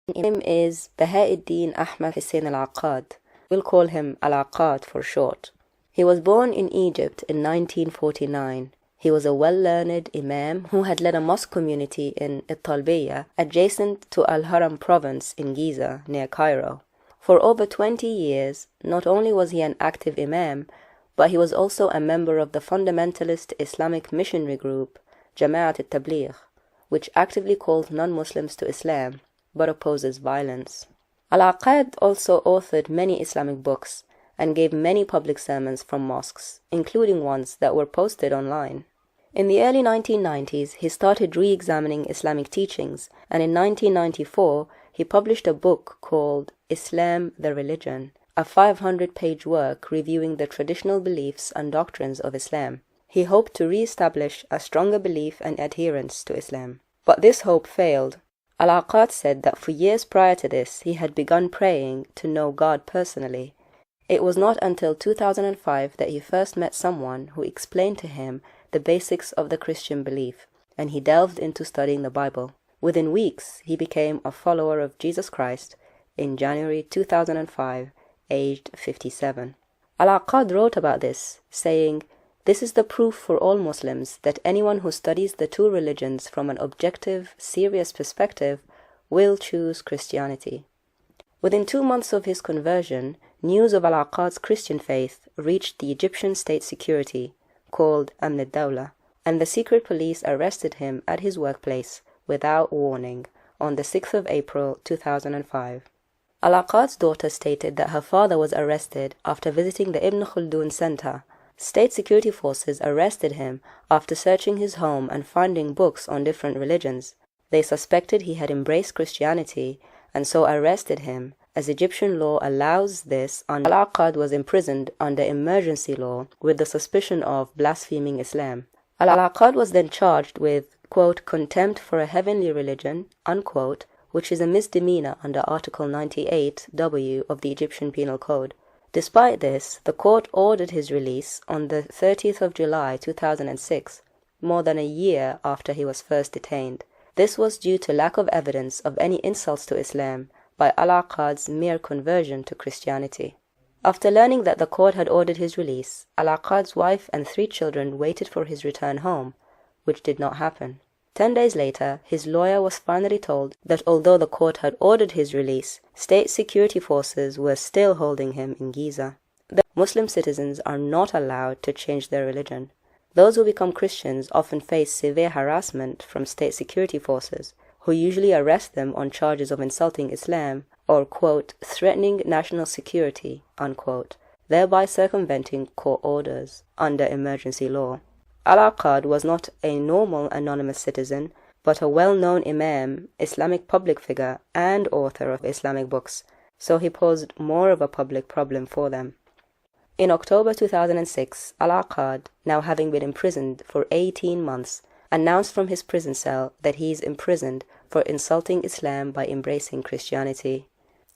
His name is Bahauddin Ahmad Hussein al-Aqad. We'll call him al-Aqad for short. He was born in Egypt in 1949. He was a well-learned imam who had led a mosque community in Talbiyah, adjacent to Al-Haram province in Giza, near Cairo. For over 20 years, not only was he an active imam, but he was also a member of the fundamentalist Islamic missionary group, Jama'at al-Tabligh, which actively calls non-Muslims to Islam, but opposes violence. Al-Aqad also authored many Islamic books and gave many public sermons from mosques, including ones that were posted online. In the early 1990s, he started re-examining Islamic teachings, and in 1994, he published a book called Islam, the Religion, a 500-page work reviewing the traditional beliefs and doctrines of Islam. He hoped to re-establish a stronger belief and adherence to Islam. But this hope failed. Al-Aqad said that for years prior to this, he had begun praying to know God personally. It was not until 2005 that he first met someone who explained to him the basics of the Christian belief, and he delved into studying the Bible. Within weeks, he became a follower of Jesus Christ in January 2005, aged 57. Al-Aqad wrote about this, saying, "This is the proof for all Muslims that anyone who studies the two religions from an objective, serious perspective will choose Christianity." Within 2 months of his conversion, news of Al-Aqad's Christian faith reached the Egyptian state security, called Adalah, and the secret police arrested him at his workplace without warning on the 6th of April 2005. Al-Aqad's daughter stated that her father was arrested after visiting the Ibn Khaldun Center. State security forces arrested him after searching his home and finding books on different religions. They suspected he had embraced Christianity and so arrested him, as Egyptian law allows this. Al-Aqad was imprisoned under emergency law with the suspicion of blaspheming Islam. Al-Aqad was then charged with, quote, contempt for a heavenly religion, unquote, which is a misdemeanor under Article 98W of the Egyptian Penal Code. Despite this, the court ordered his release on the 30th of July 2006, more than a year after he was first detained. This was due to lack of evidence of any insults to Islam by Al-Aqad's mere conversion to Christianity. After learning that the court had ordered his release, Al-Aqad's wife and 3 children waited for his return home, which did not happen. 10 days later, his lawyer was finally told that although the court had ordered his release, state security forces were still holding him in Giza. The Muslim citizens are not allowed to change their religion. Those who become Christians often face severe harassment from state security forces, who usually arrest them on charges of insulting Islam or, quote, threatening national security, unquote, thereby circumventing court orders under emergency law. Al-Aqad was not a normal anonymous citizen, but a well-known imam, Islamic public figure, and author of Islamic books, so he posed more of a public problem for them. In October 2006, Al-Aqad, now having been imprisoned for 18 months, announced from his prison cell that he is imprisoned for insulting Islam by embracing Christianity.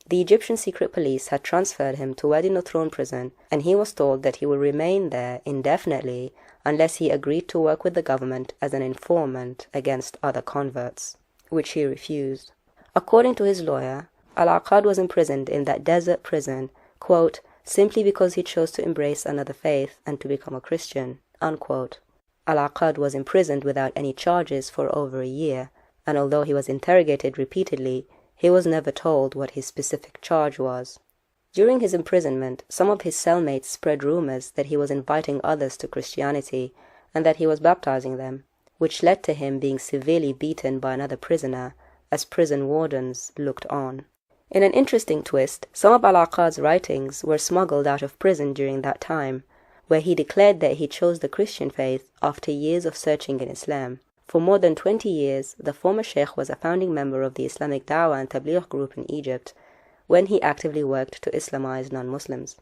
The Egyptian secret police had transferred him to Wadi Nutron prison, and he was told that he will remain there indefinitely unless he agreed to work with the government as an informant against other converts, which he refused. According to his lawyer, Al-Aqad was imprisoned in that desert prison, quote, simply because he chose to embrace another faith and to become a Christian, unquote. Al-Aqad was imprisoned without any charges for over a year, and although he was interrogated repeatedly, he was never told what his specific charge was. During his imprisonment, some of his cellmates spread rumors that he was inviting others to Christianity and that he was baptizing them, which led to him being severely beaten by another prisoner as prison wardens looked on. In an interesting twist, some of Al-Aqad's writings were smuggled out of prison during that time, where he declared that he chose the Christian faith after years of searching in Islam. For more than 20 years, the former Syekh was a founding member of the Islamic Dawah and Tabligh group in Egypt, when he actively worked to Islamize non-Muslims.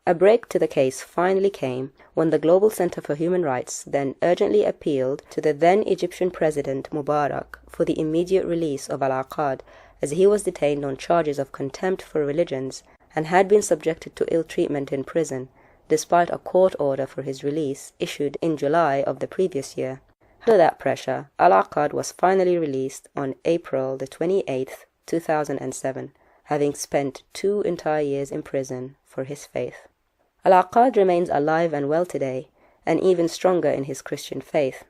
A break to the case finally came when the Global Center for Human Rights then urgently appealed to the then Egyptian President Mubarak for the immediate release of Al-Aqad, as he was detained on charges of contempt for religions and had been subjected to ill treatment in prison, despite a court order for his release issued in July of the previous year. Under that pressure, Al-Aqad was finally released on April the 28th, 2007, having spent 2 entire years in prison for his faith. Al-Aqad remains alive and well today, and even stronger in his Christian faith.